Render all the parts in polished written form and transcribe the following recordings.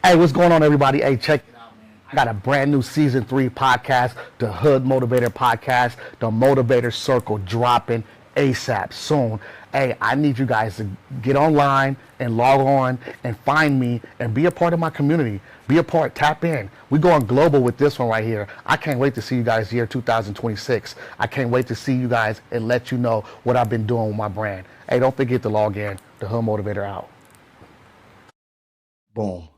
Hey, what's going on, everybody? Hey, check it out, man. I got a brand new season 3 podcast, the Hood Motivator podcast, the Motivator Circle dropping ASAP soon. Hey, I need you guys to get online and log on and find me and be a part of my community. Be a part, tap in. We're going global with this one right here. I can't wait to see you guys here 2026. I can't wait to see you guys and let you know what I've been doing with my brand. Hey, don't forget to log in. The Hood Motivator out. Boom.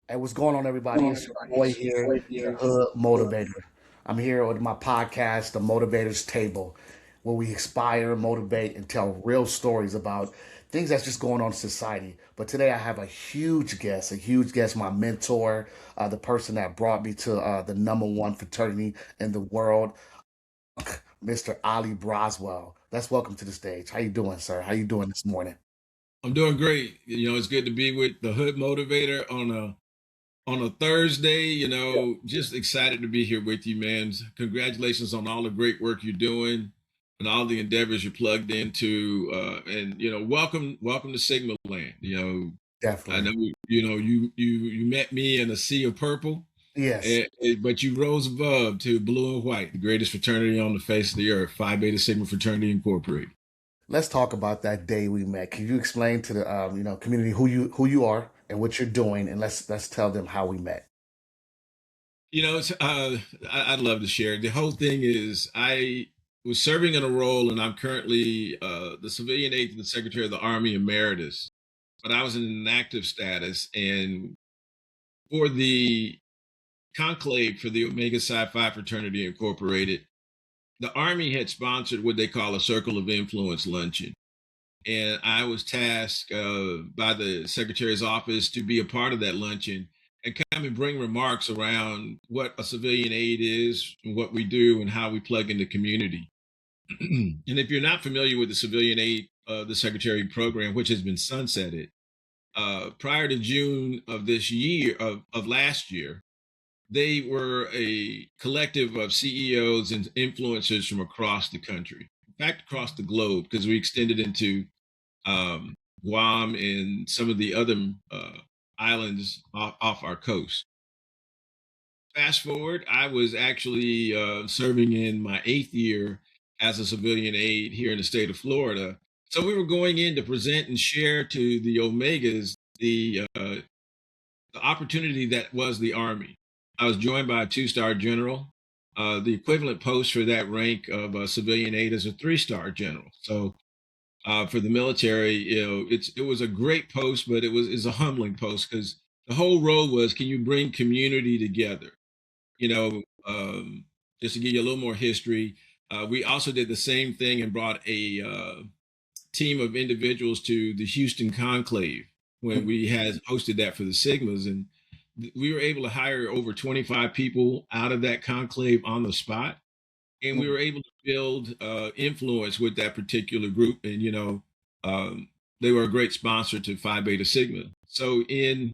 Hey, what's going on, everybody? It's your boy here, the Hood Motivator. I'm here with my podcast, The Motivator's Table, where we inspire, motivate, and tell real stories about things that's just going on in society. But today I have a huge guest, my mentor, the person that brought me to the #1 fraternity in the world, Mr. ALLIE Braswell. Let's welcome to the stage. How you doing, sir? How you doing this morning? I'm doing great. It's good to be with the Hood Motivator on a Thursday. Just excited to be here with you, man. Congratulations on all the great work you're doing and all the endeavors you're plugged into. And welcome to Sigma Land. I Definitely. know you met me in a sea of purple, Yes. but you rose above to blue and white, the greatest fraternity on the face of the earth, Phi Beta Sigma Fraternity Incorporated. Let's talk about that day we met. Can you explain to the community who you are and what you're doing, and let's tell them how we met. I'd love to share. The whole thing is I was serving in a role, and I'm currently the civilian aide to the Secretary of the Army Emeritus, but I was in an active status. And for the conclave for the Omega Psi Phi Fraternity Incorporated, the Army had sponsored what they call a Circle of Influence luncheon. And I was tasked by the Secretary's office to be a part of that luncheon and come and bring remarks around what a civilian aid is, and what we do, and how we plug in the community. And if you're not familiar with the civilian aid, the Secretary program, which has been sunsetted, prior to June of this year, of last year, they were a collective of CEOs and influencers from across the country, in fact, across the globe, because we extended into Guam and some of the other islands off our coast. Fast forward, I was actually serving in my 8th year as a civilian aide here in the state of Florida. So we were going in to present and share to the Omegas the opportunity that was the Army. I was joined by a 2-star general. The equivalent post for that rank of a civilian aide is a 3-star general. So for the military, it was a great post, but it's a humbling post, because the whole role was, can you bring community together? You know, just to give you a little more history, we also did the same thing and brought a team of individuals to the Houston conclave when we had hosted that for the Sigmas, and we were able to hire over 25 people out of that conclave on the spot, and we were able to build influence with that particular group. And they were a great sponsor to Phi Beta Sigma. So in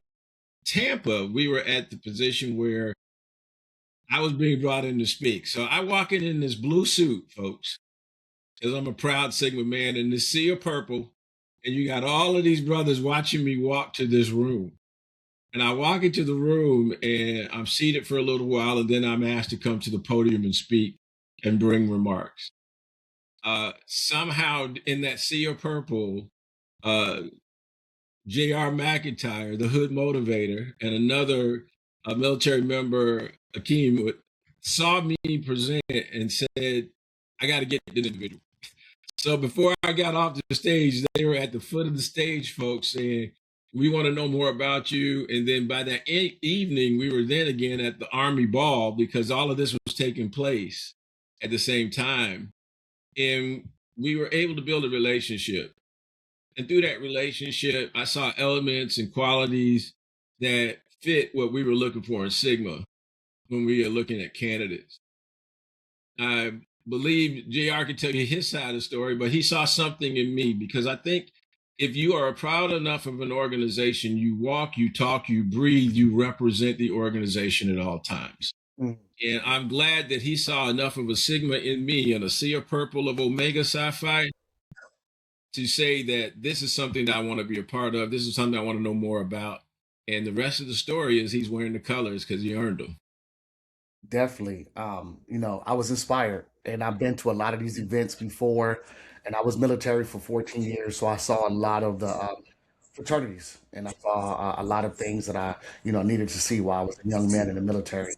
Tampa, we were at the position where I was being brought in to speak. So I walk in this blue suit, folks, because I'm a proud Sigma man, in this sea of purple, and you got all of these brothers watching me walk to this room. And I walk into the room, and I'm seated for a little while, and then I'm asked to come to the podium and speak and bring remarks. Somehow in that sea of purple, JayR Mcintyre, the Hood Motivator, and another military member, Akeem, saw me present and said, I got to get this individual. So before I got off the stage, they were at the foot of the stage, folks, saying, we want to know more about you. And then by that evening, we were then again at the Army Ball, because all of this was taking place at the same time. And we were able to build a relationship. And through that relationship, I saw elements and qualities that fit what we were looking for in Sigma when we are looking at candidates. I believe JayR can tell you his side of the story, but he saw something in me, because I think if you are proud enough of an organization, you walk, you talk, you breathe, you represent the organization at all times. And I'm glad that he saw enough of a Sigma in me, and a sea of purple of Omega Psi Phi, to say that this is something that I want to be a part of. This is something I want to know more about. And the rest of the story is he's wearing the colors because he earned them. Definitely. I was inspired, and I've been to a lot of these events before, and I was military for 14 years, so I saw a lot of the fraternities, and I saw a lot of things that I needed to see while I was a young man in the military.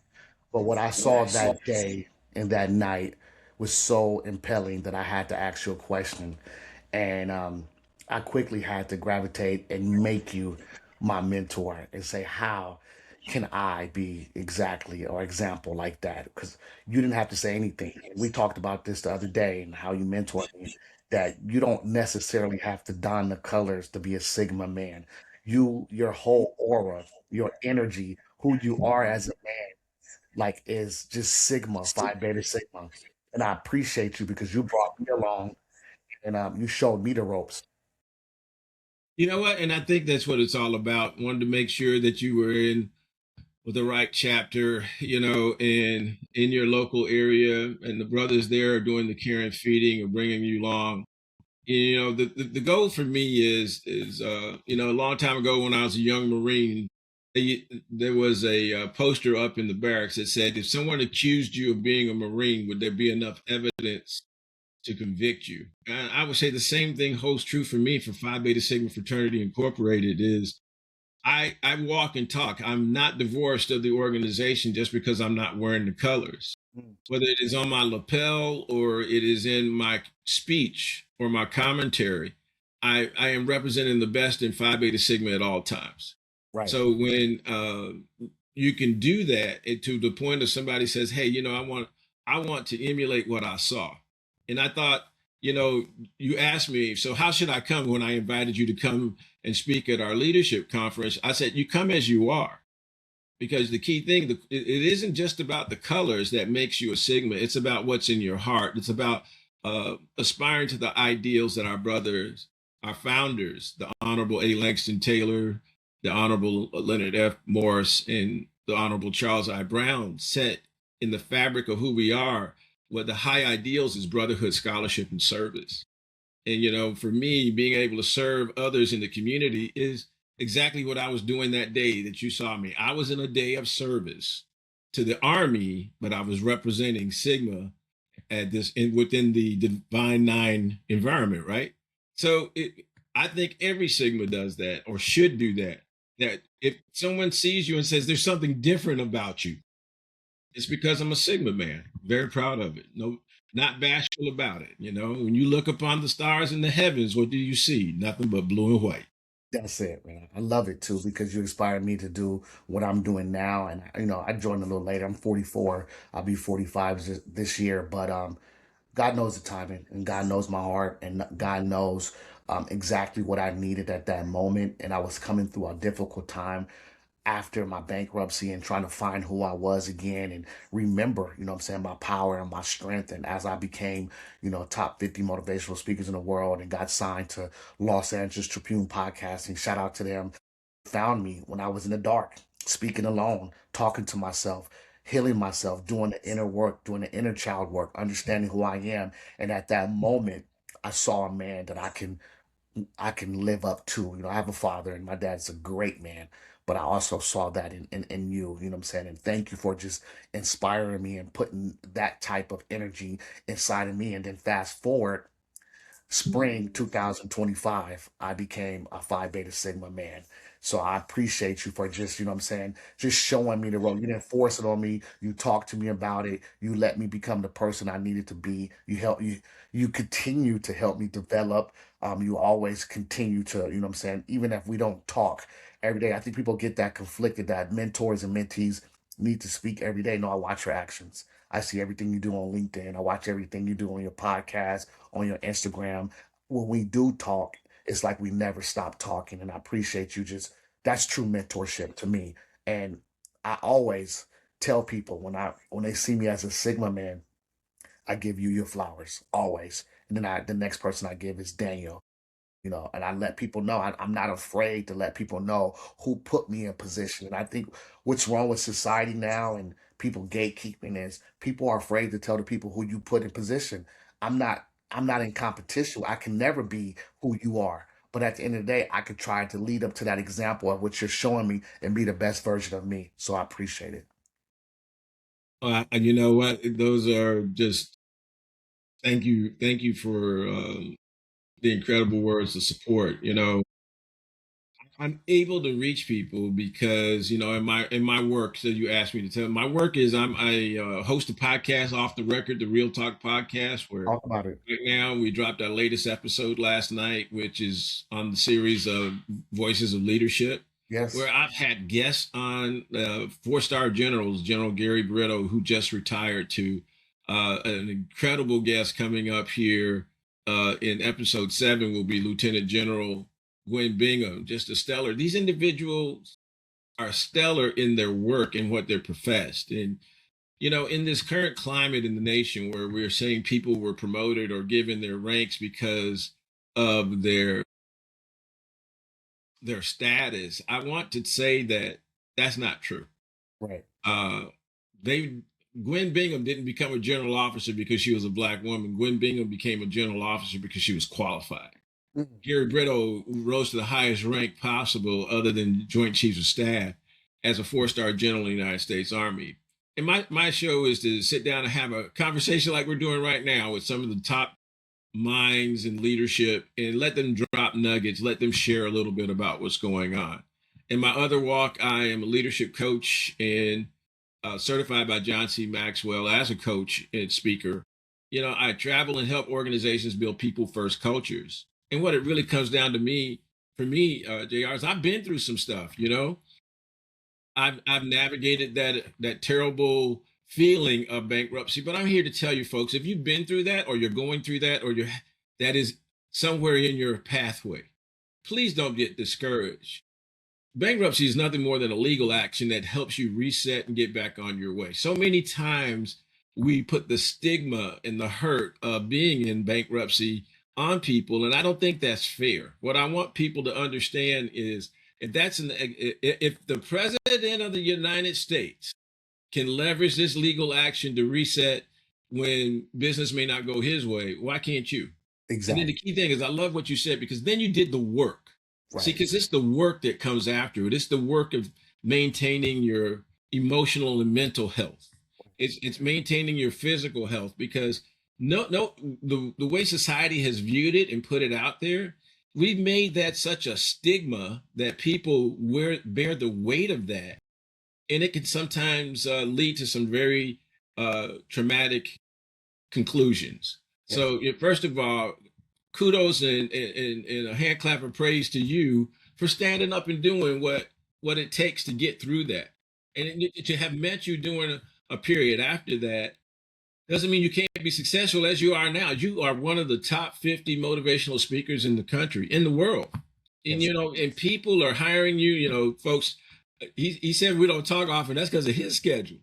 But what I saw that day and that night was so impelling that I had to ask you a question. And I quickly had to gravitate and make you my mentor and say, how can I be exactly or example like that? Because you didn't have to say anything. We talked about this the other day and how you mentored me, that you don't necessarily have to don the colors to be a Sigma man. Your whole aura, your energy, who you are as a man, like is just Sigma, Phi Beta Sigma. And I appreciate you because you brought me along and you showed me the ropes. You know what? And I think that's what it's all about. Wanted to make sure that you were in with the right chapter, in your local area, and the brothers there are doing the care and feeding and bringing you along. The goal for me is a long time ago when I was a young Marine, there was a poster up in the barracks that said, if someone accused you of being a Marine, would there be enough evidence to convict you? And I would say the same thing holds true for me for Phi Beta Sigma Fraternity Incorporated. Is I walk and talk. I'm not divorced of the organization just because I'm not wearing the colors. Mm, Whether it is on my lapel or it is in my speech or my commentary, I am representing the best in Phi Beta Sigma at all times. right. So when you can do that, to the point of somebody says, "Hey, I want to emulate what I saw," and I thought, you asked me, so how should I come when I invited you to come and speak at our leadership conference? I said, you come as you are, because the key thing, it isn't just about the colors that makes you a Sigma. It's about what's in your heart. It's about aspiring to the ideals that our brothers, our founders, the Honorable A. Langston Taylor, the Honorable Leonard F. Morris, and the Honorable Charles I. Brown set in the fabric of who we are. What the high ideals is brotherhood, scholarship, and service. And for me, being able to serve others in the community is exactly what I was doing that day that you saw me. I was in a day of service to the Army, but I was representing Sigma at within the Divine Nine environment, right? So I think every Sigma does that or should do that. That if someone sees you and says there's something different about you, it's because I'm a Sigma man. Very proud of it. No, not bashful about it. When you look upon the stars in the heavens, what do you see? Nothing but blue and white. That's it, man. I love it too because you inspired me to do what I'm doing now. And I joined a little later. I'm 44. I'll be 45 this year. But God knows the timing, and God knows my heart, and God knows exactly what I needed at that moment. And I was coming through a difficult time after my bankruptcy and trying to find who I was again and remember, what I'm saying, my power and my strength. And as I became, top 50 motivational speakers in the world and got signed to Los Angeles Tribune Podcasting, shout out to them, found me when I was in the dark, speaking alone, talking to myself, healing myself, doing the inner work, doing the inner child work, understanding who I am. And at that moment, I saw a man that I can live up to. I have a father and my dad's a great man, but I also saw that in you know what I'm saying? And thank you for just inspiring me and putting that type of energy inside of me. And then fast forward, spring 2025, I became a Phi Beta Sigma man. So I appreciate you for just, what I'm saying, just showing me the road. You didn't force it on me. You talked to me about it. You let me become the person I needed to be. You continue to help me develop. You always continue to, what I'm saying, even if we don't talk every day. I think people get that conflicted that mentors and mentees need to speak every day. No, I watch your actions. I see everything you do on LinkedIn. I watch everything you do on your podcast, on your Instagram. When we do talk, it's like we never stop talking. And I appreciate you just, that's true mentorship to me. And I always tell people when they see me as a Sigma man, I give you your flowers, always. And then the next person I give is Daniel. And I let people know I'm not afraid to let people know who put me in position. And I think what's wrong with society now and people gatekeeping is people are afraid to tell the people who you put in position. I'm not in competition. I can never be who you are. But at the end of the day, I could try to lead up to that example of what you're showing me and be the best version of me. So I appreciate it. And you know what? Those are just thank you for the incredible words of support. You know, I'm able to reach people because in my work. So you asked me to tell my work is I host a podcast, Off the Record, the Real Talk podcast, where Talk about it. right now we dropped our latest episode last night, which is on the series of Voices of Leadership, where Yes. I've had guests on, 4-star generals, General Gary Brito, who just retired, to an incredible guest coming up here in episode 7 will be Lieutenant General Gwen Bingham, just a stellar. These individuals are stellar in their work and what they're professed. And, in this current climate in the nation where we're saying people were promoted or given their ranks because of their status, I want to say that that's not true. Right. Uh, they Gwen Bingham didn't become a general officer because she was a black woman. Gwen Bingham became a general officer because she was qualified. Mhm. Gary Brito rose to the highest rank possible, other than Joint Chiefs of Staff, as a 4-star general in the United States Army. And my show is to sit down and have a conversation like we're doing right now with some of the top minds in leadership and let them drop nuggets, let them share a little bit about what's going on. In my other walk, I am a leadership coach and certified by John C. Maxwell as a coach and speaker. I travel and help organizations build people first cultures. And what it really comes down to for me, JayR, is I've been through some stuff. I've navigated that terrible feeling of bankruptcy. But I'm here to tell you, folks, if you've been through that, or you're going through that, or that is somewhere in your pathway, please don't get discouraged. Bankruptcy is nothing more than a legal action that helps you reset and get back on your way. So many times we put the stigma and the hurt of being in bankruptcy on people, and I don't think that's fair. What I want people to understand is, if the president of the United States can leverage this legal action to reset when business may not go his way, why can't you? And then the Exactly. key thing is, I love what you said, because then you did the work. See, Right. because it's the work that comes after it. It's the work of maintaining your emotional and mental health. It's maintaining your physical health, because the way society has viewed it and put it out there, we've made that such a stigma that people bear the weight of that, and it can sometimes lead to some very traumatic conclusions. Yes. So, first of all, kudos and a hand clap of praise to you for standing up and doing what it takes to get through that. And to have met you during a period after that doesn't mean you can't be successful as you are now. You are one of the top 50 motivational speakers in the country, in the world. And Yes. and people are hiring you, folks. He said we don't talk often. That's because of his schedule.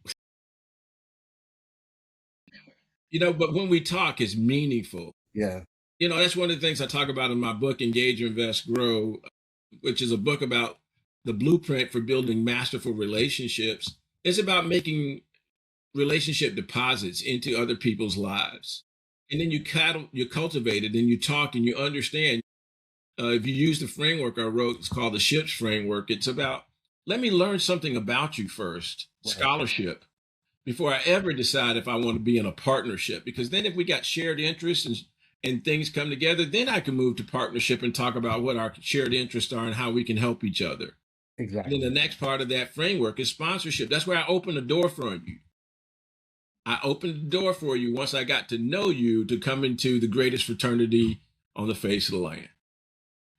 But when we talk, it's meaningful. Yeah. That's one of the things I talk about in my book, Engage, Invest, Grow, which is a book about the blueprint for building masterful relationships. It's about making relationship deposits into other people's lives. And then you cultivate it, and you talk and you understand. If you use the framework I wrote, it's called the SHIPS framework. It's about, let me learn something about you first, Right. scholarship, before I ever decide if I want to be in a partnership. Because then if we got shared interests and things come together, then I can move to partnership and talk about what our shared interests are and how we can help each other. And then the Exactly. next part of that framework is sponsorship. That's where I open the door for you. I opened the door for you once I got to know you to come into the greatest fraternity on the face of the land.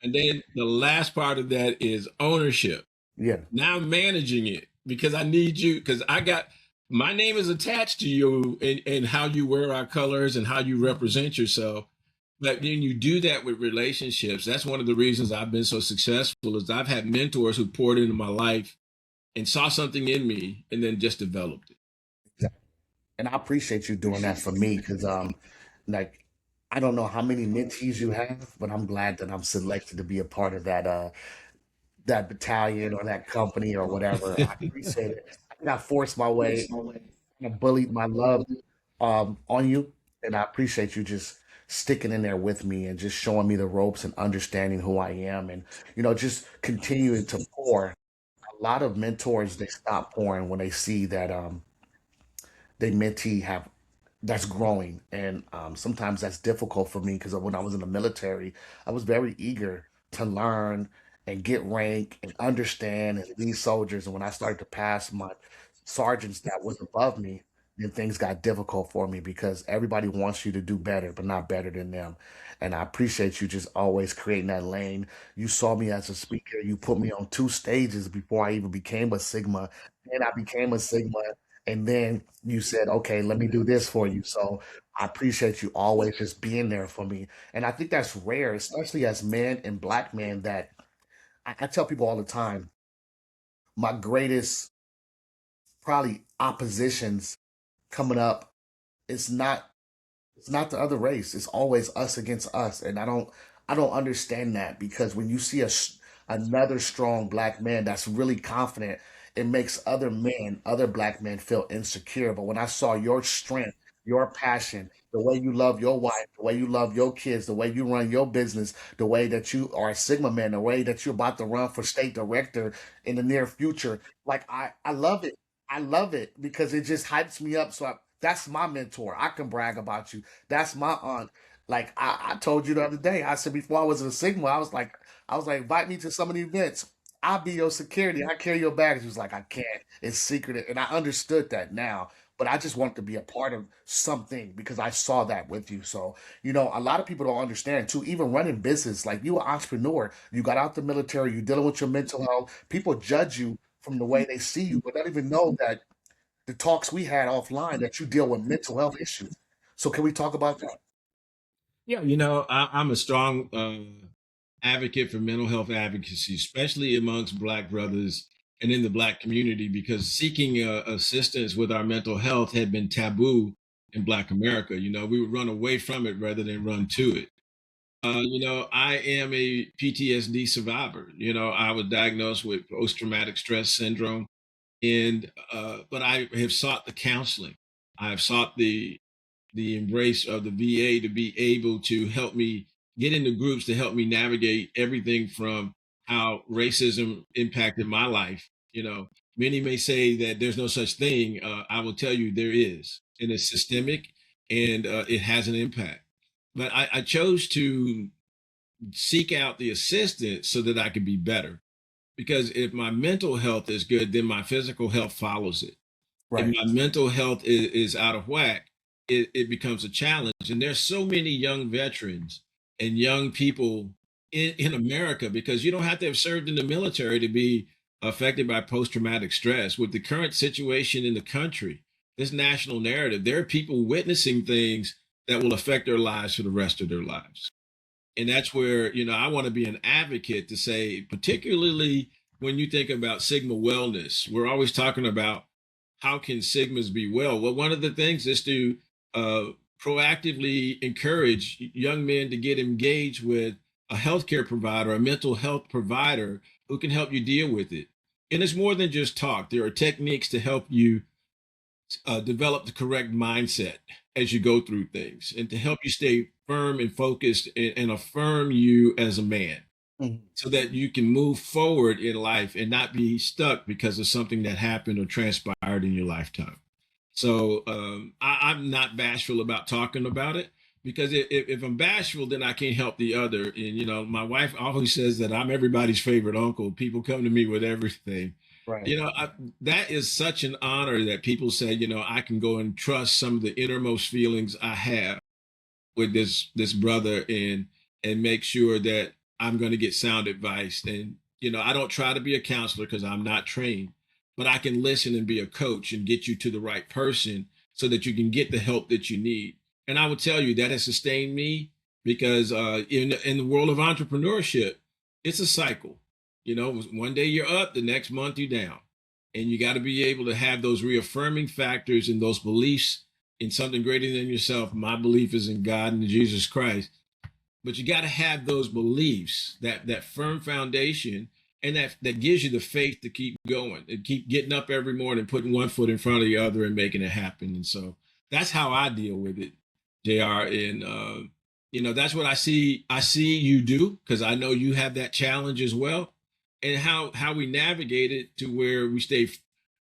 And then the last part of that is ownership. Yeah. Now I'm managing it, because I need you, because my name is attached to you, and how you wear our colors and how you represent yourself. But when you do that with relationships, that's one of the reasons I've been so successful, is I've had mentors who poured into my life and saw something in me and then just developed it. Exactly. And I appreciate you doing that for me because like I don't know how many mentees you have, but I'm glad that I'm selected to be a part of that battalion or that company or whatever. I appreciate it. I think I forced my way, I bullied my love on you, and I appreciate you just sticking in there with me and just showing me the ropes and understanding who I am, and just continuing to pour. A lot of mentors, they stop pouring when they see that they mentee have that's growing, and sometimes that's difficult for me because when I was in the military, I was very eager to learn and get rank and understand and lead soldiers. And when I started to pass my sergeants that was above me, then things got difficult for me because everybody wants you to do better, but not better than them. And I appreciate you just always creating that lane. You saw me as a speaker. You put me on two stages before I even became a Sigma. And I became a Sigma, and then you said, okay, let me do this for you. So I appreciate you always just being there for me. And I think that's rare, especially as men and black men, that I tell people all the time, my greatest probably oppositions coming up, it's not it's not the other race. It's always us against us, and I don't understand that, because when you see another strong black man that's really confident, it makes other black men feel insecure. But when I saw your strength, your passion, the way you love your wife, the way you love your kids, the way you run your business, the way that you are a Sigma man, the way that you're about to run for state director in the near future, like I love it. I love it because it just hypes me up. So that's my mentor. I can brag about you. That's my aunt. Like I told you the other day, I said before I was in a Sigma, I was like, invite me to some of the events. I'll be your security. I carry your bags. He was like, I can't. It's secret. And I understood that now. But I just wanted to be a part of something because I saw that with you. So, a lot of people don't understand too, even running business. Like, you an entrepreneur. You got out the military, you dealing with your mental health. People judge you from the way they see you, but don't even know that the talks we had offline, that you deal with mental health issues. So can we talk about that? Yeah, I'm a strong advocate for mental health advocacy, especially amongst Black brothers and in the Black community, because seeking assistance with our mental health had been taboo in Black America. We would run away from it rather than run to it. I am a PTSD survivor. I was diagnosed with post traumatic stress syndrome, and but I have sought the counseling. I've sought the embrace of the VA to be able to help me get into groups to help me navigate everything from how racism impacted my life. Many may say that there's no such thing. I will tell you there is, and it's systemic, and it has an impact. But I chose to seek out the assistance so that I could be better. Because if my mental health is good, then my physical health follows it. If Right. my mental health is out of whack, it becomes a challenge. And there's so many young veterans and young people in America, because you don't have to have served in the military to be affected by post-traumatic stress. With the current situation in the country, this national narrative, there are people witnessing things that will affect their lives for the rest of their lives. And that's where, I want to be an advocate to say, particularly when you think about Sigma wellness, we're always talking about how can Sigmas be well. Well, one of the things is to uh, proactively encourage young men to get engaged with a healthcare provider, a mental health provider who can help you deal with it. And it's more than just talk. There are techniques to help you develop the correct mindset as you go through things, and to help you stay firm and focused, and affirm you as a man, Mhm. so that you can move forward in life and not be stuck because of something that happened or transpired in your lifetime. So I'm not bashful about talking about it, because if I'm bashful, then I can't help the other. And my wife always says that I'm everybody's favorite uncle. People come to me with everything. Right. That is such an honor that people say, I can go and trust some of the innermost feelings I have with this brother, and make sure that I'm going to get sound advice. And I don't try to be a counselor because I'm not trained, but I can listen and be a coach and get you to the right person so that you can get the help that you need. And I will tell you that has sustained me, because in the world of entrepreneurship, it's a cycle. One day you're up, the next month you're down, and you got to be able to have those reaffirming factors and those beliefs in something greater than yourself. My belief is in God and Jesus Christ. But you got to have those beliefs, that firm foundation, and that gives you the faith to keep going and keep getting up every morning, putting one foot in front of the other and making it happen. And so that's how I deal with it, JayR. And That's what I see you do, because I know you have that challenge as well, and how we navigate it to where we stay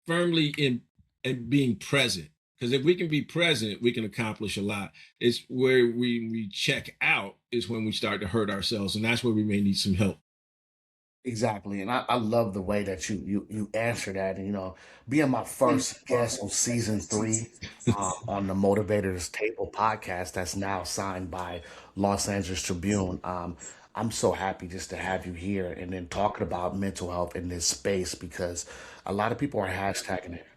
firmly in and being present. Because if we can be present, we can accomplish a lot. It's where we check out is when we start to hurt ourselves, and that's where we may need some help. Exactly, and I love the way that you answer that. And being my first guest on season three on the Motivators Table podcast, that's now signed by Los Angeles Tribune. I'm so happy just to have you here and then talking about mental health in this space because a lot of people are hashtagging it.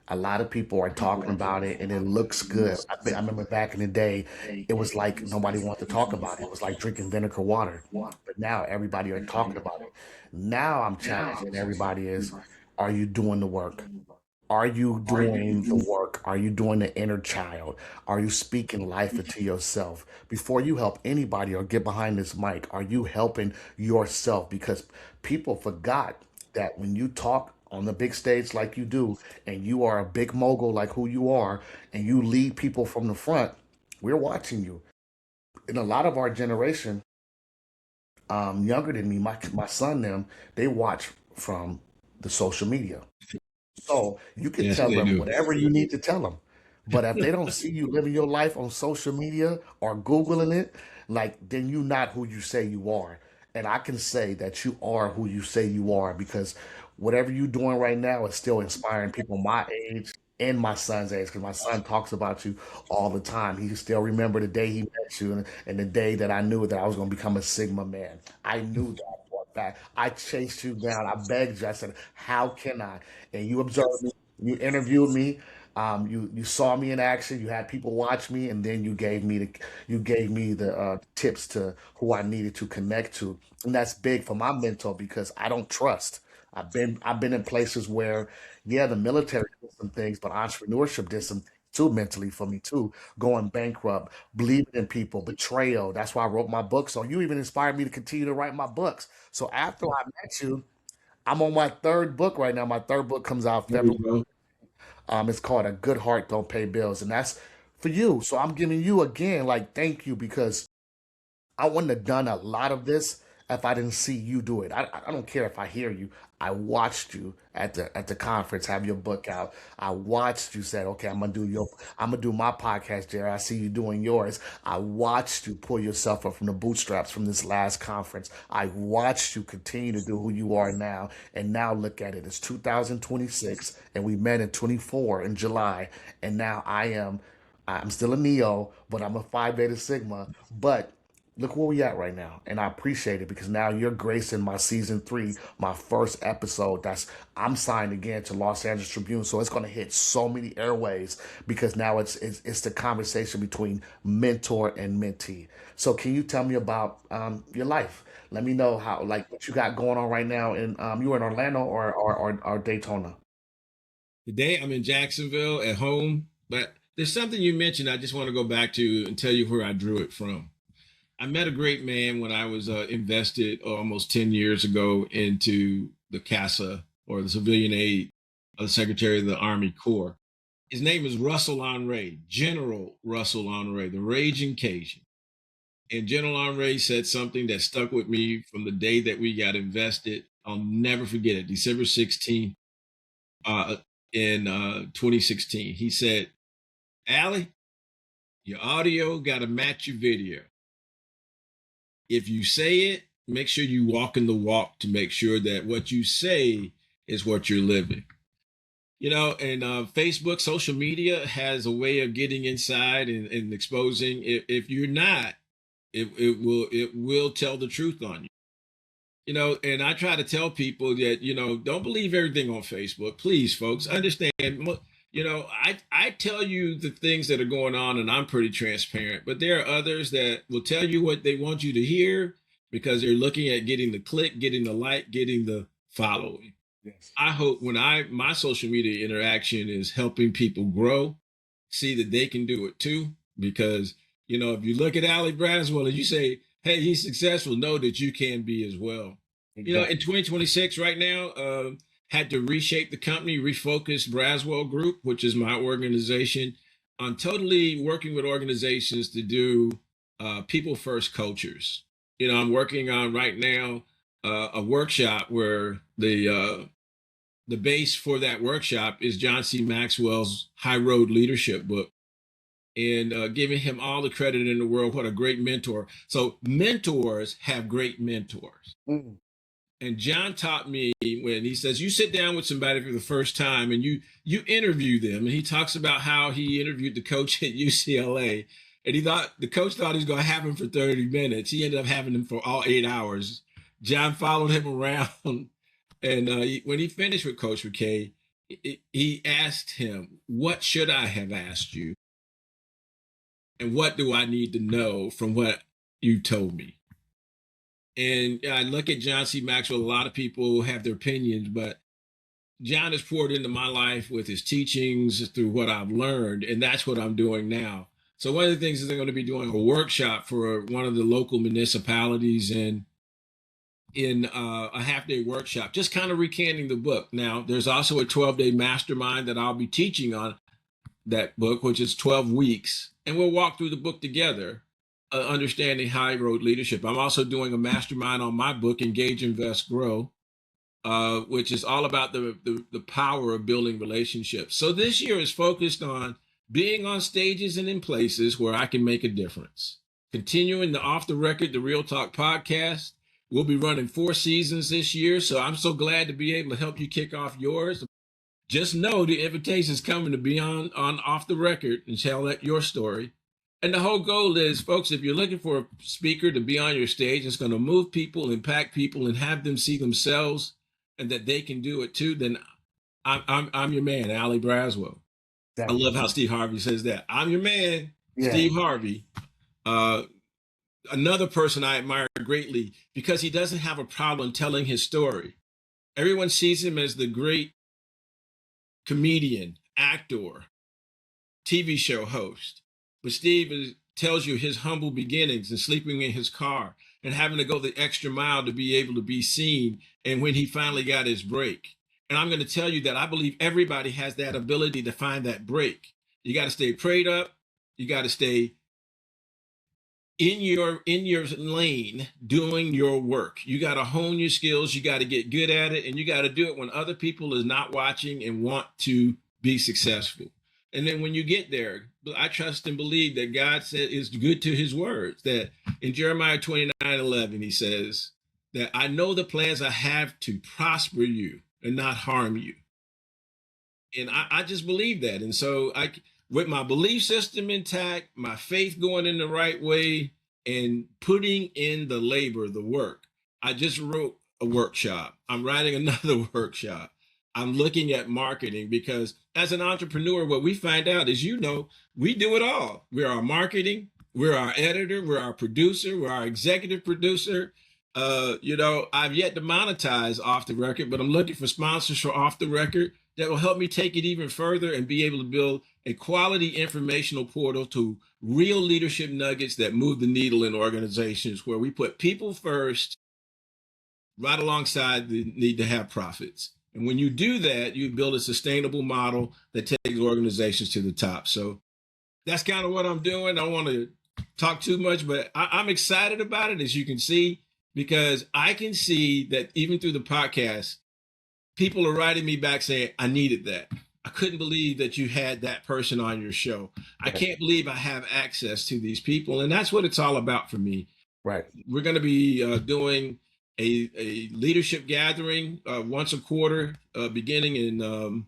A lot of people are talking about it and it looks good. I remember back in the day, it was like nobody wanted to talk about it. It was like drinking vinegar water. But now everybody are talking about it. Now I'm challenging everybody is, are you doing the work? Are you doing the work? Are you doing the inner child? Are you speaking life into yourself? Before you help anybody or get behind this mic, are you helping yourself? Because people forgot that when you talk on the big stage like you do, and you are a big mogul like who you are, and you lead people from the front, we're watching you. In a lot of our generation, younger than me, my son, them, they watch from the social media. So you can Yes, tell they them do. whatever you need to tell them. But if they don't see you living your life on social media or Googling it, like then you're not who you say you are. And I can say that you are who you say you are because whatever you're doing right now is still inspiring people my age and my son's age because my son talks about you all the time. He can still remember the day he met you and the day that I knew that I was going to become a Sigma man. I knew that for a fact. I chased you down. I begged you. I said, how can I? And you observed me. You interviewed me. You saw me in action. You had people watch me, and then you gave me the tips to who I needed to connect to, and that's big for my mentor because I don't trust. I've been in places where, yeah, the military did some things, but entrepreneurship did some too mentally for me too. Going bankrupt, believing in people, betrayal. That's why I wrote my book. So you even inspired me to continue to write my books. So after I met you, I'm on my third book right now. My third book comes out There you February. go. It's called A Good Heart Don't Pay Bills, and that's for you. So I'm giving you again, like, thank you because I wouldn't have done a lot of this if I didn't see you do it. I don't care if I hear you. I watched you at the conference have your book out. I watched you said, okay, I'm gonna do my podcast, JayR. I see you doing yours. I watched you pull yourself up from the bootstraps from this last conference. I watched you continue to do who you are now. And now look at it. It's 2026 and we met in 24 in July. And now I'm still a Neo, but I'm a Phi Beta Sigma. But look where we at right now, and I appreciate it because now you're gracing my season three, my first episode. That's I'm signed again to Los Angeles Tribune, so it's going to hit so many airways because now it's the conversation between mentor and mentee. So can you tell me about your life? Let me know how like what you got going on right now. In you in Orlando or Daytona? Today I'm in Jacksonville at home, but there's something you mentioned I just want to go back to and tell you where I drew it from. I met a great man when I was invested almost 10 years ago into the CASA, or the civilian aid of the Secretary of the Army Corps. His name is Russell Honore, General Russell Honore, the Raging Cajun. And General Honore said something that stuck with me from the day that we got invested. I'll never forget it. December 16th uh, in 2016. He said, Allie, your audio got to match your video. If you say it, make sure you walk in the walk to make sure that what you say is what you're living. And Facebook, social media has a way of getting inside and exposing. If you're not, it will tell the truth on you. And I try to tell people that, don't believe everything on Facebook. Please, folks, understand. I tell you the things that are going on, and I'm pretty transparent. But there are others that will tell you what they want you to hear because they're looking at getting the click, getting the like, getting the following. Yes. I hope when my social media interaction is helping people grow, see that they can do it too. Because if you look at Allie Braswell and you say, "Hey, he's successful," know that you can be as well. In Exactly. 2026, right now, had to reshape the company, refocus Braswell Group, which is my organization, on totally working with organizations to do people first cultures. I'm working on right now a workshop where the base for that workshop is John C. Maxwell's High Road Leadership book, and giving him all the credit in the world. What a great mentor. So mentors have great mentors. Mm. And John taught me when he says you sit down with somebody for the first time and you interview them, and he talks about how he interviewed the coach at UCLA, and the coach thought he was going to have him for 30 minutes. He ended up having him for all 8 hours. John followed him around, and when he finished with Coach McKay, he asked him, "What should I have asked you, and what do I need to know from what you told me?" And I look at John C. Maxwell. A lot of people have their opinions, but John has poured into my life with his teachings through what I've learned, and that's what I'm doing now. So one of the things is they're going to be doing a workshop for one of the local municipalities in a half-day workshop, just kind of recanting the book. Now, there's also a 12-day mastermind that I'll be teaching on that book, which is 12 weeks, and we'll walk through the book together, understanding High Road Leadership. I'm also doing a mastermind on my book, Engage, Invest, Grow, which is all about the power of building relationships. So this year is focused on being on stages and in places where I can make a difference. Continuing the Off the Record, the Real Talk podcast. We'll be running 4 seasons this year, so I'm so glad to be able to help you kick off yours. Just know the invitation is coming to be on Off the Record and tell that your story. And the whole goal is, folks, if you're looking for a speaker to be on your stage, it's going to move people, impact people, and have them see themselves and that they can do it too, then I'm your man, ALLIE Braswell. I Thank you. love how Steve Harvey says that. I'm your man, Yeah. Steve Harvey. Another person I admire greatly because he doesn't have a problem telling his story. Everyone sees him as the great comedian, actor, TV show host. But Steve tells you his humble beginnings and sleeping in his car and having to go the extra mile to be able to be seen, and when he finally got his break. And I'm going to tell you that I believe everybody has that ability to find that break. You got to stay prayed up. You got to stay in your lane doing your work. You got to hone your skills. You got to get good at it, and you got to do it when other people is not watching and want to be successful. And then when you get there, I trust and believe that God said is good to his words, that in Jeremiah 29:11, he says that I know the plans I have to prosper you and not harm you. And I just believe that. And so with my belief system intact, my faith going in the right way, and putting in the labor, the work. I just wrote a workshop. I'm writing another workshop. I'm looking at marketing because as an entrepreneur, what we find out is, we do it all. We're our marketing, we're our editor, we're our producer, we're our executive producer. I've yet to monetize Off the Record, but I'm looking for sponsors for Off the Record that will help me take it even further and be able to build a quality informational portal to real leadership nuggets that move the needle in organizations, where we put people first right alongside the need to have profits. And when you do that, you build a sustainable model that takes organizations to the top. So that's kind of what I'm doing. I don't want to talk too much, but I'm excited about it, as you can see, because I can see that even through the podcast, people are writing me back saying, I needed that. I couldn't believe that you had that person on your show. I can't believe I have access to these people. And that's what it's all about for me. Right. We're going to be doing a leadership gathering once a quarter, beginning in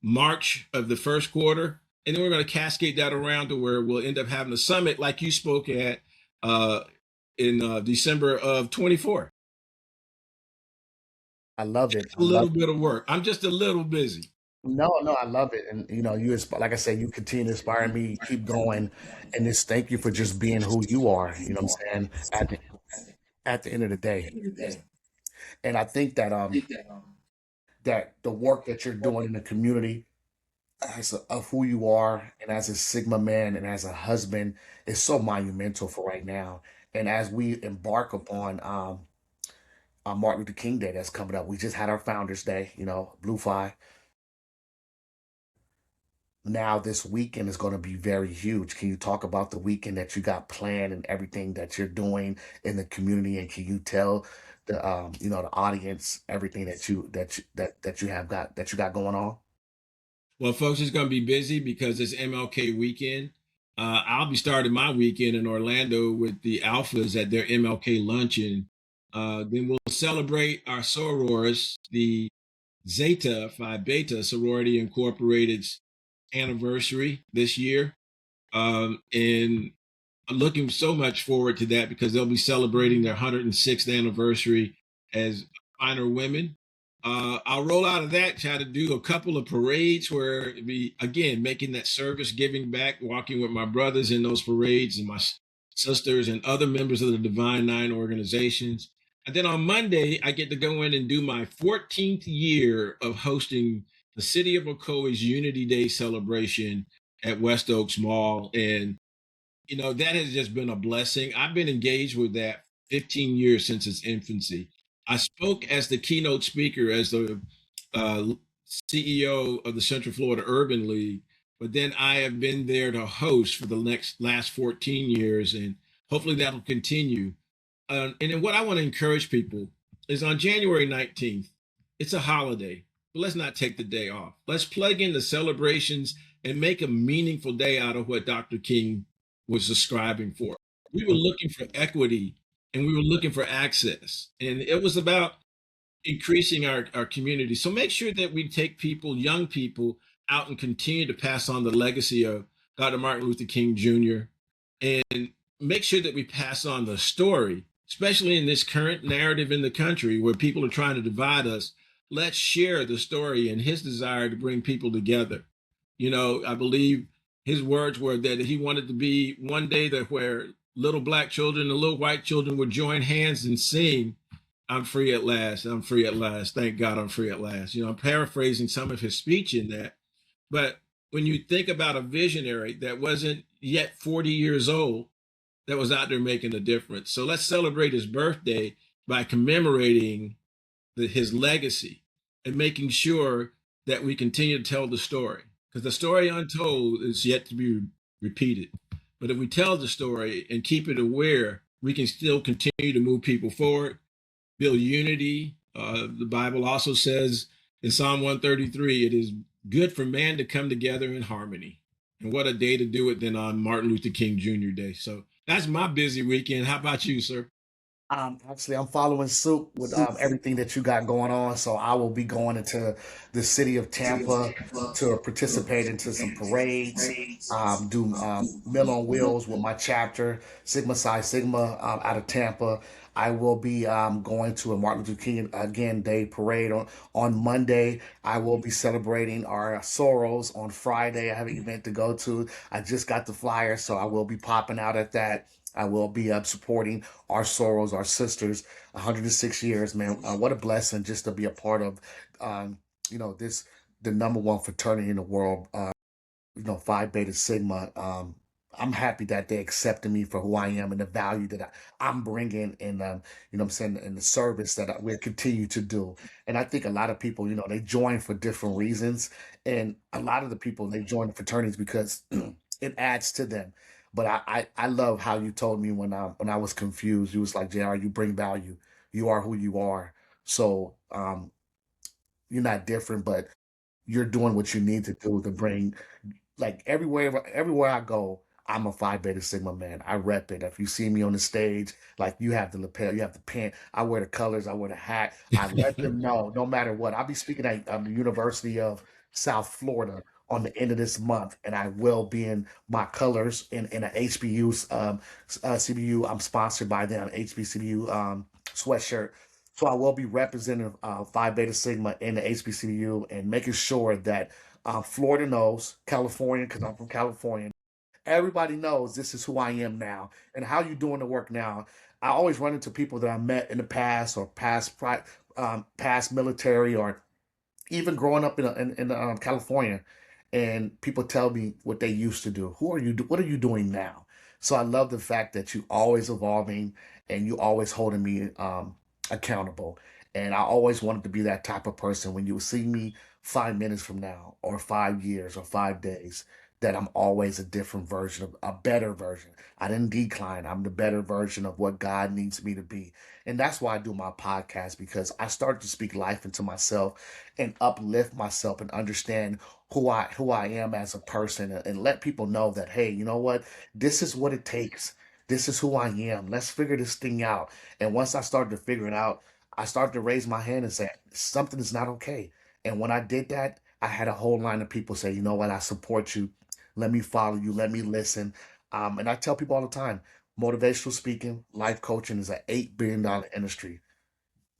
March of the first quarter. And then we're going to cascade that around to where we'll end up having a summit like you spoke at in December of 24. I love it. Just a little bit of work. I'm just a little busy. No, I love it. And like I said, you continue to inspire me, keep going. And just thank you for just being who you are. You know what I'm saying? At the end of the day. And I think that the work that you're doing in the community of who you are, and as a Sigma man and as a husband, is so monumental for right now. And as we embark upon Martin Luther King Day that's coming up, we just had our Founders Day, Blue Phi. now this weekend is going to be very huge. Can you talk about the weekend that you got planned and everything that you're doing in the community? And can you tell the the audience everything that you have got that you got going on? Well, folks, it's going to be busy because it's MLK weekend. I'll be starting my weekend in Orlando with the Alphas at their MLK luncheon. Then we'll celebrate our sorors, the Zeta Phi Beta Sorority Incorporated's anniversary this year. And I'm looking so much forward to that because they'll be celebrating their 106th anniversary as finer women. I'll roll out of that, try to do a couple of parades where it be, again, making that service, giving back, walking with my brothers in those parades and my sisters and other members of the Divine Nine organizations. And then on Monday, I get to go in and do my 14th year of hosting the City of Ocoee's Unity Day celebration at West Oaks Mall. And that has just been a blessing. I've been engaged with that 15 years since its infancy. I spoke as the keynote speaker as the uh, CEO of the Central Florida Urban League, but then I have been there to host for the last 14 years, and hopefully that'll continue. And then what I want to encourage people is on January 19th, it's a holiday, but let's not take the day off. Let's plug in the celebrations and make a meaningful day out of what Dr. King was describing for. We were looking for equity and we were looking for access. And it was about increasing our community. So make sure that we take people, young people, out and continue to pass on the legacy of Dr. Martin Luther King Jr. and make sure that we pass on the story, especially in this current narrative in the country where people are trying to divide us. Let's share the story and his desire to bring people together. I believe his words were that he wanted to be one day that where little black children and little white children would join hands and sing, I'm free at last. I'm free at last. Thank God I'm free at last. I'm paraphrasing some of his speech in that. But when you think about a visionary that wasn't yet 40 years old, that was out there making a difference. So let's celebrate his birthday by commemorating his legacy and making sure that we continue to tell the story. Because the story untold is yet to be repeated. But if we tell the story and keep it aware, we can still continue to move people forward, build unity. The Bible also says in Psalm 133, it is good for man to come together in harmony. And what a day to do it than on Martin Luther King Jr. Day. So that's my busy weekend. How about you, sir? Actually, I'm following suit with everything that you got going on. So I will be going into the city of Tampa to participate into some parades, do Mill on Wheels with my chapter, Sigma Psi Sigma out of Tampa. I will be going to a Martin Luther King again Day parade on Monday. I will be celebrating our sorrows on Friday. I have an event to go to. I just got the flyer, so I will be popping out at that. I will be supporting our sorrows, our sisters, 106 years, man. What a blessing just to be a part of, this, the number one fraternity in the world, Phi Beta Sigma. I'm happy that they accepted me for who I am and the value that I'm bringing and, what I'm saying, and the service that we'll continue to do. And I think a lot of people, they join for different reasons. And a lot of the people, they join the fraternities because it adds to them. But I love how you told me when I was confused. You was like, JR, you bring value. You are who you are. So you're not different, but you're doing what you need to do to bring like everywhere I go, I'm a Phi Beta Sigma man. I rep it. If you see me on the stage, like you have the lapel, you have the pant, I wear the colors, I wear the hat. I let them know no matter what. I'll be speaking at the University of South Florida on the end of this month, and I will be in my colors in a HBU CBU. I'm sponsored by them, HBCU sweatshirt. So I will be representing Phi Beta Sigma in the HBCU and making sure that Florida knows, California, because I'm from California. Everybody knows this is who I am now and how you doing the work now. I always run into people that I met in the past or past military or even growing up in California, and people tell me what they used to do. Who are you? What are you doing now? So I love the fact that you always evolving and you always holding me accountable. And I always wanted to be that type of person when you see me 5 minutes from now, or 5 years, or 5 days, that I'm always a different version of a better version. I didn't decline. I'm the better version of what God needs me to be. And that's why I do my podcast, because I started to speak life into myself and uplift myself and understand who I am as a person, and let people know that, hey, you know what? This is what it takes. This is who I am. Let's figure this thing out. And once I started to figure it out, I started to raise my hand and say, something is not okay. And when I did that, I had a whole line of people say, you know what, I support you. Let me follow you. Let me listen. And I tell people all the time, motivational speaking, life coaching is an $8 billion industry.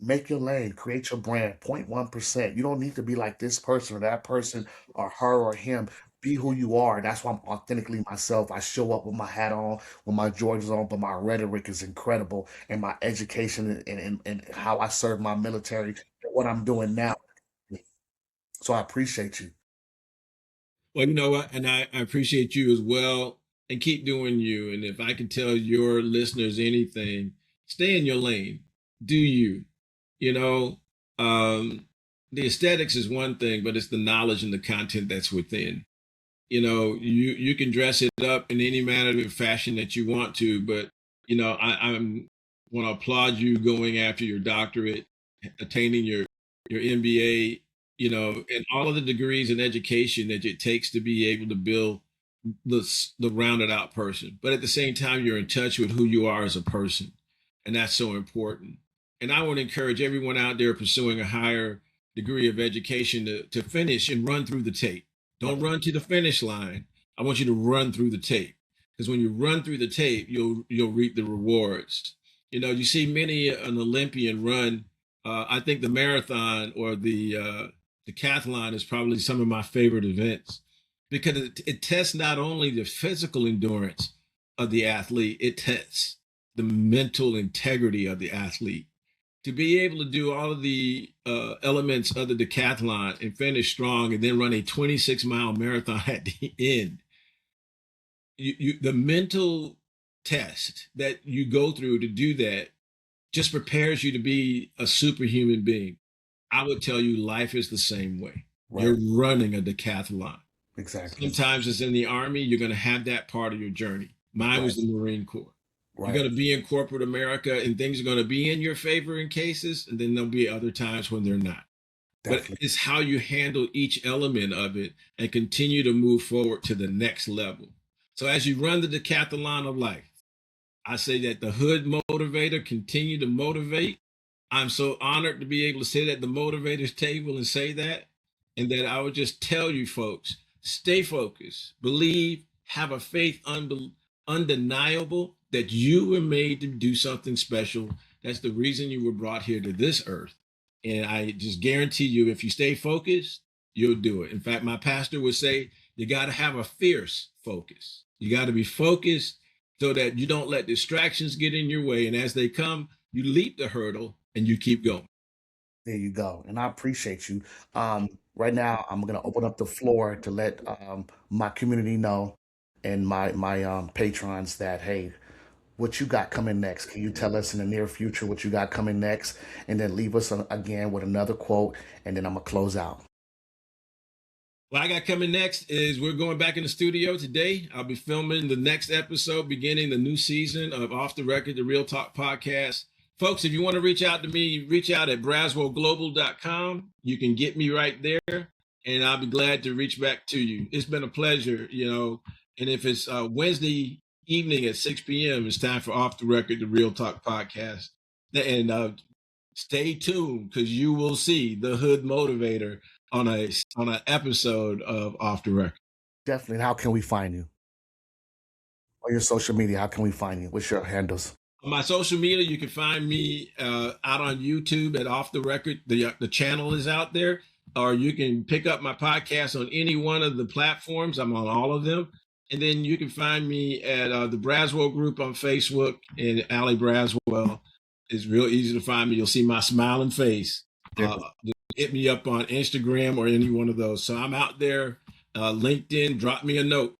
Make your lane, create your brand, 0.1%. You don't need to be like this person or that person or her or him. Be who you are. That's why I'm authentically myself. I show up with my hat on, with my Jordans on, but my rhetoric is incredible. And my education and how I serve my military, and what I'm doing now. So I appreciate you. Well, you know what? And I appreciate you as well. And keep doing you. And if I can tell your listeners anything, stay in your lane. Do you? You know, the aesthetics is one thing, but it's the knowledge and the content that's within. You know, you can dress it up in any manner of fashion that you want to, but you know, I'm want to applaud you going after your doctorate, attaining your MBA, you know, and all of the degrees and education that it takes to be able to build the rounded out person. But at the same time, you're in touch with who you are as a person, and that's so important. And I want to encourage everyone out there pursuing a higher degree of education to finish and run through the tape. Don't run to the finish line. I want you to run through the tape, because when you run through the tape, you'll reap the rewards. You know, you see many an Olympian run. I think the marathon or the decathlon is probably some of my favorite events, because it tests not only the physical endurance of the athlete, it tests the mental integrity of the athlete. To be able to do all of the elements of the decathlon and finish strong and then run a 26-mile marathon at the end, the mental test that you go through to do that just prepares you to be a superhuman being. I would tell you life is the same way. Right. You're running a decathlon. Exactly. Sometimes it's in the Army, you're going to have that part of your journey. Mine Right. was the Marine Corps. You're Right. going to be in corporate America and things are going to be in your favor in cases, and then there'll be other times when they're not. But Definitely. it's how you handle each element of it and continue to move forward to the next level. So as you run the decathlon of life, I say that the Hood Motivator continue to motivate. I'm so honored to be able to sit at the motivators table and say that. And that I would just tell you folks, stay focused, believe, have a faith undeniable that you were made to do something special. That's the reason you were brought here to this earth. And I just guarantee you, if you stay focused, you'll do it. In fact, my pastor would say, you got to have a fierce focus. You got to be focused so that you don't let distractions get in your way. And as they come, you leap the hurdle and you keep going. There you go. And I appreciate you. Right now, I'm gonna open up the floor to let my community know, and my patrons, that, hey, what you got coming next? Can you tell us in the near future what you got coming next, and then leave us again with another quote, and then I'm gonna close out. What I got coming next is we're going back in the studio today. I'll be filming the next episode, beginning the new season of Off the Record, the Real Talk podcast. Folks, if you want to reach out to me, reach out at braswellglobal.com. You can get me right there, and I'll be glad to reach back to you. It's been a pleasure, you know. And if it's Wednesday evening at 6 p.m., it's time for Off the Record, the Real Talk podcast. And stay tuned, because you will see the Hood Motivator on an episode of Off the Record. Definitely. And how can we find you? On your social media, how can we find you? What's your handles? On my social media, you can find me out on YouTube at Off the Record. The channel is out there, or you can pick up my podcast on any one of the platforms. I'm on all of them. And then you can find me at the Braswell group on Facebook, and ALLIE Braswell. It's real easy to find me. You'll see my smiling face. Hit me up on Instagram or any one of those. So I'm out there. LinkedIn, drop me a note.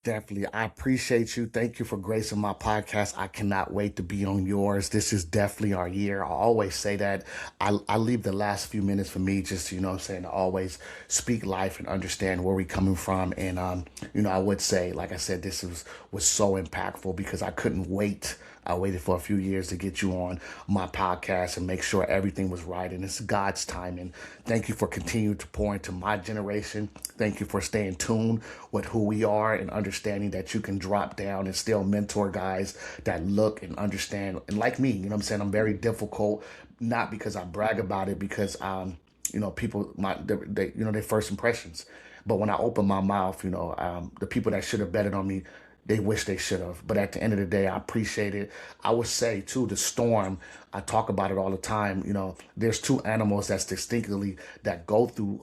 Definitely. I appreciate you. Thank you for gracing my podcast. I cannot wait to be on yours. This is definitely our year. I always say that. I leave the last few minutes for me just, you know what I'm saying, to always speak life and understand where we're coming from. And, I would say, like I said, was so impactful because I couldn't wait. I waited for a few years to get you on my podcast and make sure everything was right. And it's God's timing. Thank you for continuing to pour into my generation. Thank you for staying tuned with who we are and understanding that you can drop down and still mentor guys that look and understand. And like me, you know what I'm saying? I'm very difficult, not because I brag about it, because people their first impressions. But when I open my mouth, the people that should have betted on me, they wish they should have. But at the end of the day, I appreciate it. I would say too, the storm, I talk about it all the time. There's two animals that's distinctly that go through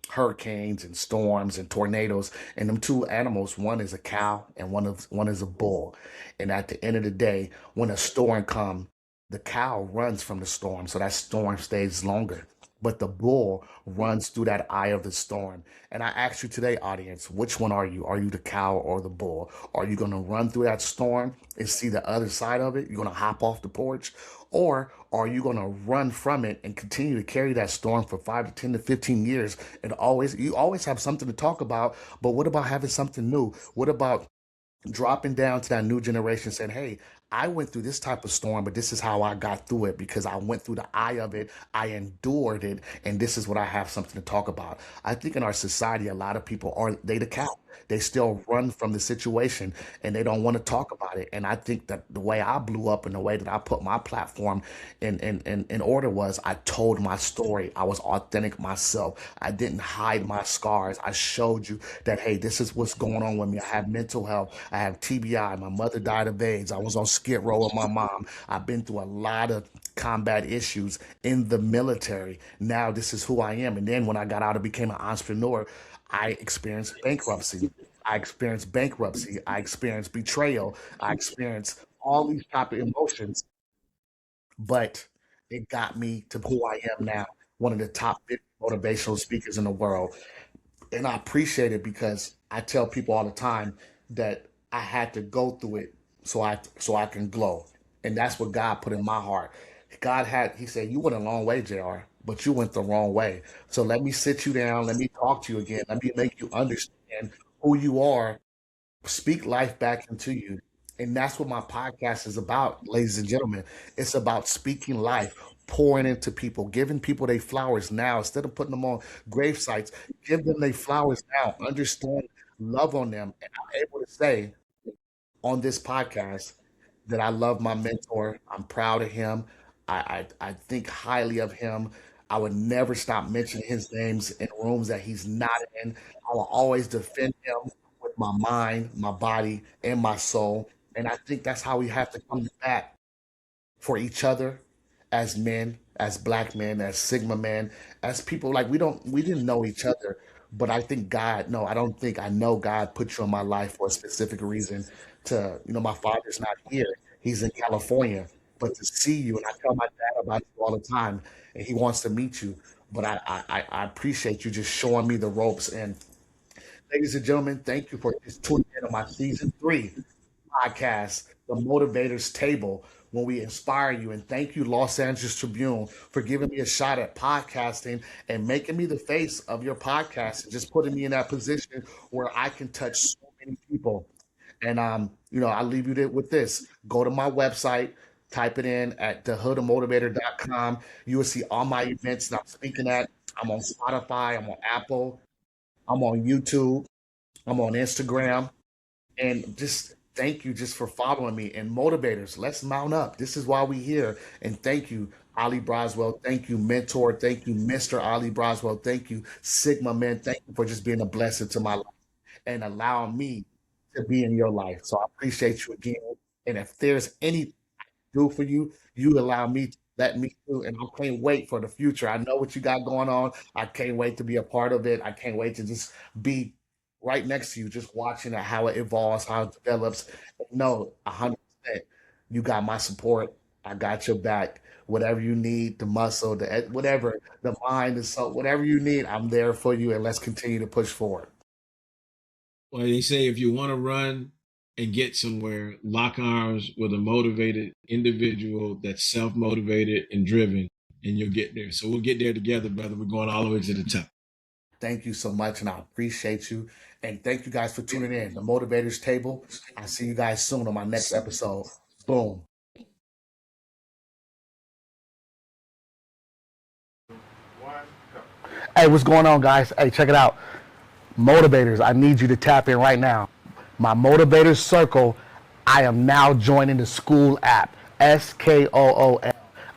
hurricanes and storms and tornadoes. And them two animals, one is a cow and one is a bull. And at the end of the day, when a storm comes, the cow runs from the storm, so that storm stays longer. But the bull runs through that eye of the storm. And I ask you today, audience, which one are you? Are you the cow or the bull? Are you going to run through that storm and see the other side of it? You're going to hop off the porch? Or are you going to run from it and continue to carry that storm for 5 to 10 to 15 years? And you always have something to talk about. But what about having something new? What about dropping down to that new generation saying, hey, I went through this type of storm, but this is how I got through it because I went through the eye of it. I endured it. And this is what I have something to talk about. I think in our society, a lot of people they the cow. They still run from the situation and they don't want to talk about it. And I think that the way I blew up and the way that I put my platform in order was I told my story. I was authentic myself. I didn't hide my scars. I showed you that, hey, this is what's going on with me. I have mental health. I have TBI. My mother died of AIDS. I was on Skid Row with my mom. I've been through a lot of combat issues in the military. Now this is who I am. And then when I got out and became an entrepreneur, I experienced bankruptcy. I experienced betrayal. I experienced all these type of emotions, but it got me to who I am now, one of the top 50 motivational speakers in the world. And I appreciate it because I tell people all the time that I had to go through it so I can glow. And that's what God put in my heart. He said, you went a long way, JR, but you went the wrong way. So let me sit you down, let me talk to you again, let me make you understand who you are, speak life back into you. And that's what my podcast is about, ladies and gentlemen. It's about speaking life, pouring into people, giving people their flowers now instead of putting them on grave sites. Give them their flowers now. Understand, love on them. And I'm able to say on this podcast that I love my mentor. I'm proud of him. I think highly of him. I would never stop mentioning his names in rooms that he's not in. I will always defend him with my mind, my body, and my soul. And I think that's how we have to come back for each other as men, as black men, as Sigma men, as people. Like we didn't know each other, but I think God, no, I don't think I know God put you in my life for a specific reason my father's not here. He's in California. But to see you, and I tell my dad about you all the time, and he wants to meet you. But I appreciate you just showing me the ropes. And ladies and gentlemen, thank you for just tuning in on my season 3 podcast, The Motivator's Table, when we inspire you. And thank you, Los Angeles Tribune, for giving me a shot at podcasting and making me the face of your podcast and just putting me in that position where I can touch so many people. And I'll leave you with this. Go to my website, type it in at thehoodofmotivator.com. You will see all my events that I'm speaking at. I'm on Spotify, I'm on Apple, I'm on YouTube, I'm on Instagram. And just thank you just for following me. And motivators, let's mount up. This is why we here. And thank you, ALLIE Braswell. Thank you, Mentor. Thank you, Mr. ALLIE Braswell. Thank you, Sigma Man. Thank you for just being a blessing to my life and allowing me to be in your life. So I appreciate you again. And if there's any do for you, you allow me to let me do. And I can't wait for the future. I know what you got going on. I can't wait to be a part of it. I can't wait to just be right next to you, just watching it, how it evolves, how it develops. No, 100%. You got my support. I got your back. Whatever you need, the muscle, whatever, the mind, the soul, whatever you need, I'm there for you. And let's continue to push forward. Well, they say if you want to run and get somewhere, lock arms with a motivated individual that's self-motivated and driven, and you'll get there. So we'll get there together, brother. We're going all the way to the top. Thank you so much, and I appreciate you. And thank you guys for tuning in. The Motivators Table. I'll see you guys soon on my next episode. Boom. Hey, what's going on, guys? Hey, check it out. Motivators, I need you to tap in right now. My Motivators Circle, I am now joining the school app, SKOOL.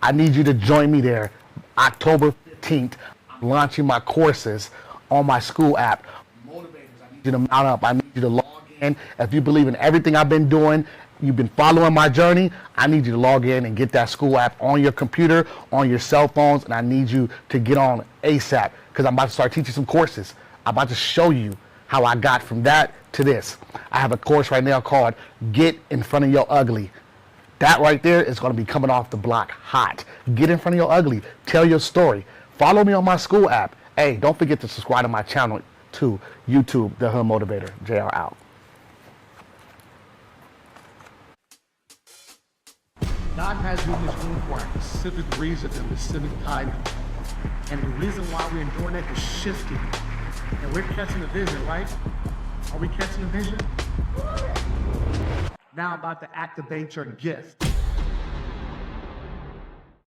I need you to join me there. October 15th, I'm launching my courses on my school app. Motivators, I need you to mount up. I need you to log in. If you believe in everything I've been doing, you've been following my journey, I need you to log in and get that school app on your computer, on your cell phones, and I need you to get on ASAP because I'm about to start teaching some courses. I'm about to show you how I got from that to this. I have a course right now called Get in Front of Your Ugly. That right there is going to be coming off the block hot. Get in front of your ugly. Tell your story. Follow me on my school app. Hey, don't forget to subscribe to my channel too. YouTube, The Hood Motivator. JayR out. God has you in this room for a specific reason and a specific time. And the reason why we're doing that is shifting. And we're catching the vision, right? Are we catching the vision? Now I'm about to activate your gift.